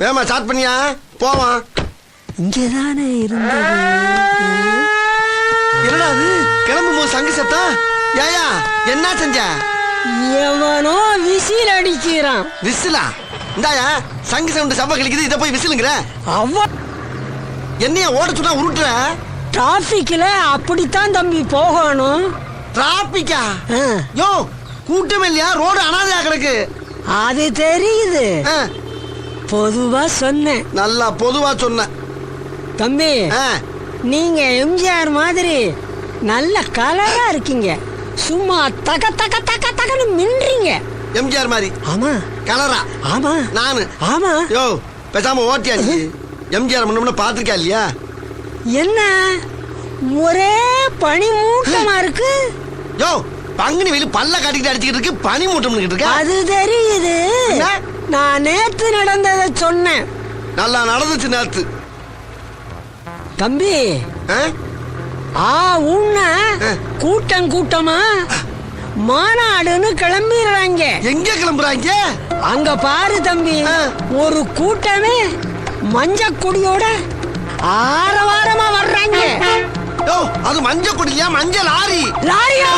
வேமா ஸ்டார்ட் பண்ணியா போவான். இங்கதானே இருந்தது. என்னடா அது கிளம்பும் போது சங்கு சத்தம்? ஏயா என்ன செஞ்ச? எவனோ விசில் அடிக்கிறான். விசிலா? இந்தாயா சங்கு சவுண்ட் சப்ப கழிக்குது, இதை போய் விசிலுங்கிற. அவன் என்னைய ஓட சொன்னா உருட்டுற? டிராபிக்ல அப்படித்தான் தம்பி போகணும். டிராபிக்கா? யோ கூட்டம் இல்லையா, ரோடு அனாதையா கிடக்கு. அது தெரியுது, பொதுவா சொன்னேன். நல்லா பொதுவா சொன்ன தம்பி. நீங்க எம்ஜிஆர் மாதிரி நல்ல கலரா இருக்கீங்க. சும்மா தக தக தக தகன்னு மின்றீங்க. எம்ஜிஆர் மாதிரி? ஆமா. கலரா? ஆமா. நானு? ஆமா. யோ பேசாம ஓட்டியா நீ? எம்ஜிஆர் முன்ன பாத்திருக்கா இல்லையா? என்ன ஒரே பனி மூட்டமா இருக்கு? யோ பங்குனி வெயில் பல்ல காட்டிக்கிட்டு அடிச்சுக்கிட்டு இருக்கு, பனி மூட்டம் இருக்கு. அது தெரியுது, நான் நேத்து நடந்ததை சொன்னேன். நல்லா நடந்துச்சு நேத்து தம்பி. உன்ன கூட்டம் கூட்டமா மாநாடுன்னு கிளம்பிடுறாங்க. எங்க கிளம்புறாங்க? அங்க பாரு தம்பி, ஒரு கூட்டமே மஞ்ச கொடியோட ஆரவாரமா வர்றாங்க. அது மஞ்ச கொடியா? மஞ்சள் லாரி. லாரியா?